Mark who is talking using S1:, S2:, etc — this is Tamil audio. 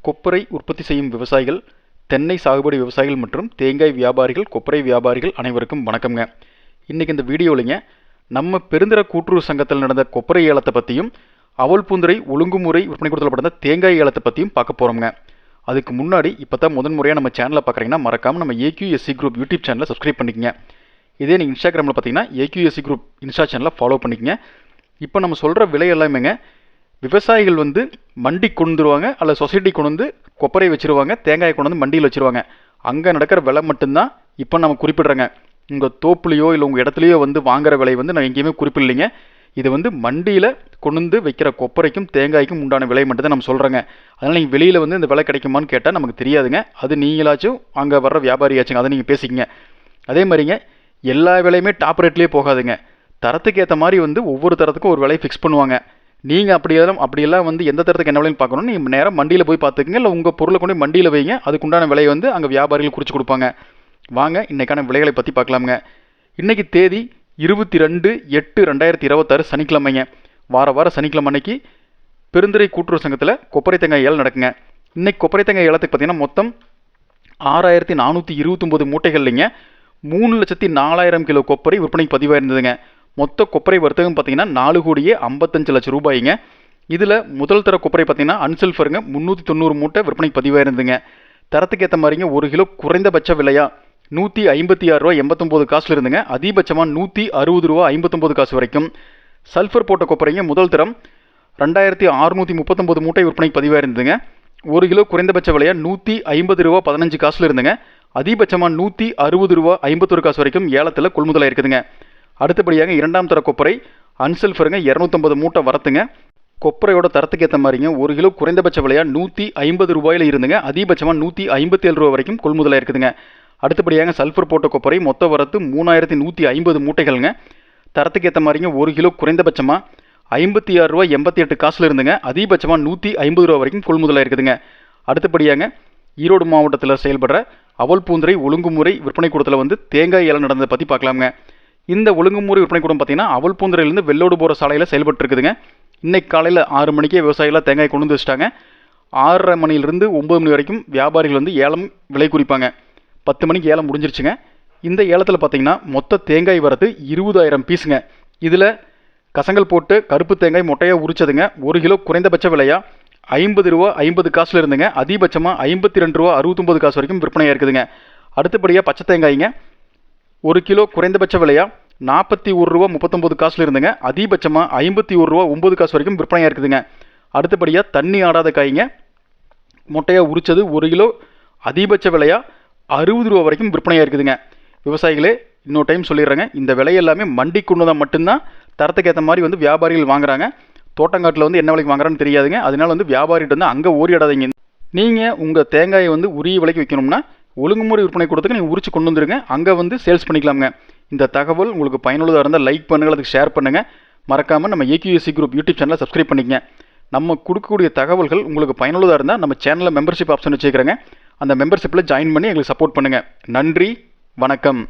S1: கொப்பரை உற்பத்தி செய்யும் விவசாயிகள், தென்னை சாகுபடி விவசாயிகள் மற்றும் தேங்காய் வியாபாரிகள், கொப்பரை வியாபாரிகள் அனைவருக்கும் வணக்கம்ங்க. இன்றைக்கி இந்த வீடியோவில்ங்க நம்ம பெருந்திர கூட்டுறவு சங்கத்தில் நடந்த கொப்பரை ஏலத்தை பற்றியும் அவல் பூந்துரை ஒழுங்குமுறை விற்பனை கூடத்தில் நடந்த தேங்காய் ஏலத்தை பற்றியும் பார்க்க போகிறோங்க. அதுக்கு முன்னாடி இப்போ தான் முதன்முறையாக நம்ம சேனலை பார்க்குறீங்கன்னா மறக்காமல் நம்ம AQSC குரூப் யூடியூப் சேனலை சப்ஸ்கிரைப் பண்ணிக்கங்க. இதே நீங்கள் இன்ஸ்டாகிராமில் பார்த்தீங்கன்னா AQSC குரூப் இன்ஸ்டா சேனலை ஃபாலோ பண்ணிக்கங்க. இப்போ நம்ம சொல்கிற விலை எல்லாமேங்க விவசாயிகள் மண்டி கொண்டு வருவாங்க, அல்லது சொசைட்டி கொண்டு வந்து கொப்பரை வச்சுருவாங்க, தேங்காயை கொண்டு வந்து மண்டியில் வச்சுருவாங்க. அங்கே நடக்கிற விலை மட்டும்தான் இப்போ நம்ம குறிப்பிட்றேங்க. உங்கள் தோப்புலையோ இல்லை உங்கள் இடத்துலையோ வாங்குகிற விலை நான் எங்கேயுமே குறிப்பிடலைங்க. இது மண்டியில் கொண்டு வந்து வைக்கிற கொப்பரைக்கும் தேங்காய்க்கும் உண்டான விலை மட்டும் தான் நம்ம சொல்கிறேங்க. அதனால் நீங்கள் வெளியில் இந்த விலை கிடைக்குமான்னு கேட்டால் நமக்கு தெரியாதுங்க. அது நீங்களாச்சும் அங்கே வர்ற வியாபாரியாச்சுங்க, அதை நீங்கள் பேசிக்கங்க. அதே மாதிரிங்க எல்லா விலையுமே டாப் ரேட்லேயே போகாதுங்க. தரத்துக்கு ஏற்ற மாதிரி ஒவ்வொரு தரத்துக்கும் ஒரு விலை ஃபிக்ஸ் பண்ணுவாங்க. நீங்கள் அப்படியெல்லாம் எந்த தரத்துக்கு என்ன விலைன்னு பார்க்கணும், நீங்கள் நேராக மண்டியில் போய் பார்த்துக்குங்க. இல்லை உங்கள் பொருளை கொண்டு மண்டியில் வைங்க, அதுக்குண்டான விலை அங்கே வியாபாரிகள் குறித்து கொடுப்பாங்க. வாங்க இன்றைக்கான விலைகளை பற்றி பார்க்கலாமுங்க. இன்றைக்கி தேதி 22/8/2026 சனிக்கிழமைங்க. வார சனிக்கிழமை அன்னைக்கு பெருந்துறை கூட்டுறவு சங்கத்தில் கொப்பரை தேங்காய் ஏலம் நடக்குங்க. இன்றைக்கி கொப்பரை தேங்காய் ஏலத்துக்கு பார்த்தீங்கன்னா மொத்தம் 6429 மூட்டைகள்லைங்க 3,04,000 கிலோ கொப்பரை விற்பனைக்கு பதிவாக இருந்ததுங்க. மொத்த கொப்பரை வர்த்தகம் பார்த்தீங்கன்னா 4,55,00,000 ரூபாய்ங்க. இதில் முதல் தர கொப்பரை பார்த்தீங்கன்னா அன்சல்ஃபருங்க 390 மூட்டை விற்பனைக்கு பதிவாக இருந்துங்க. தரத்துக்கு ஏற்ற மாதிரிங்க 1 கிலோ குறைந்தபட்ச விலையா $156.89 இருந்துங்க. அதிகபட்சமாக $160.59 வரைக்கும். சல்ஃபர் போட்ட கொப்பரைங்க முதல் தரம் 2,639 மூட்டை விற்பனைக்கு பதிவாக இருந்துங்க. 1 கிலோ குறைந்தபட்ச விலையா $150.15 இருந்துங்க. அதிகபட்சமாக $160.51 வரைக்கும் ஏலத்தில் கொள்முதலாக இருக்குதுங்க. அடுத்தபடியாக இரண்டாம் தர கொப்பரை அன்சல்ஃபருங்க 250 மூட்டை வரத்துங்க. கொப்பரையோட தரத்துக்கு ஏற்ற மாதிரிங்க 1 கிலோ குறைந்தபட்ச விலையா $150 இருந்துங்க. அதிகபட்சமாக $157 வரைக்கும் கொள்முதலாக இருக்குதுங்க. அடுத்தபடியாக சல்ஃபர் போட்ட கொப்பரை மொத்த வரத்து 3,150 மூட்டைகள்ங்க. தரத்துக்கு ஏற்ற மாதிரிங்க 1 கிலோ குறைந்தபட்சமாக $56.88 இருந்துங்க. அதிகபட்சமாக $150 வரைக்கும் கொள்முதலாக இருக்குதுங்க. அடுத்தபடியாக ஈரோடு மாவட்டத்தில் செயல்படுற அவல் பூந்துரை ஒழுங்குமுறை விற்பனை கூடத்தில் தேங்காய் ஏலம் நடந்ததை பற்றி பார்க்கலாமுங்க. இந்த ஒழுங்குமுறை விற்பனை கூடம் பார்த்தீங்கன்னா அவல் பூந்துரையிலேருந்து வெள்ளோடு போகிற சாலையில் செயல்பட்டு இருக்குதுங்க. இன்றைக்கு காலையில் 6 மணிக்கே விவசாயிகளாக தேங்காய் கொண்டு வந்து வச்சுட்டாங்க. 6:30 மணிலிருந்து 9 மணி வரைக்கும் வியாபாரிகள் ஏலம் விலை குறிப்பாங்க. 10 மணிக்கு ஏலம் முடிஞ்சிருச்சுங்க. இந்த ஏலத்தில் பார்த்தீங்கன்னா மொத்த தேங்காய் வரது 20,000 பீஸுங்க. இதில் கசங்கல் போட்டு கருப்பு தேங்காய் மொட்டையாக உரிச்சதுங்க 1 கிலோ குறைந்தபட்ச விலையா $50.50 இருந்துங்க. அதிகபட்சமாக $52.69 வரைக்கும் விற்பனையாக இருக்குதுங்க. அடுத்தபடியாக பச்சை தேங்காய்ங்க 1 கிலோ குறைந்தபட்ச விலையா $41.39 இருந்துங்க. அதிகபட்சமாக $51.09 வரைக்கும் விற்பனையாக இருக்குதுங்க. அடுத்தபடியாக தண்ணி ஆடாத காய்ங்க மொட்டையாக உரிச்சது 1 கிலோ அதிகபட்ச விலையா $60 வரைக்கும் விற்பனையாக இருக்குதுங்க. விவசாயிகளே இன்னொரு டைம் சொல்லிடுறேங்க, இந்த விலை எல்லாமே மண்டி கொண்டு தான் மட்டும்தான் தரத்துக்கு ஏற்ற மாதிரி வியாபாரிகள் வாங்குறாங்க. தோட்டங்காட்டில் என்ன விலைக்கு வாங்குறான்னு தெரியாதுங்க. அதனால வியாபாரிகிட்ட அங்கே ஓரிடாதீங்க. நீங்கள் உங்கள் தேங்காயை உரிய விலைக்கு வைக்கணும்னா ஒழுங்குமுறை விற்பனை கூடத்துக்கு நீங்கள் உரிச்சு கொண்டு வந்துருங்க. அங்கே சேல்ஸ் பண்ணிக்கலாமுங்க. இந்த தகவல் உங்களுக்கு பயனுள்ளதாக இருந்தால் லைக் பண்ணுங்கள், அதுக்கு ஷேர் பண்ணுங்கள். மறக்காமல் நம்ம AQSC குரூப் யூடியூப் சேனலை சப்ஸ்கிரைப் பண்ணிக்கங்க. நம்ம கொடுக்கக்கூடிய தகவல்கள் உங்களுக்கு பயனுள்ளதாக இருந்தால் நம்ம சேனலில் மெம்பர்ஷிப் ஆப்ஷன் வச்சுக்கிறேங்க. அந்த மெம்பர்ஷிப்பில் ஜாயின் பண்ணி எங்களுக்கு சப்போர்ட் பண்ணுங்கள். நன்றி, வணக்கம்.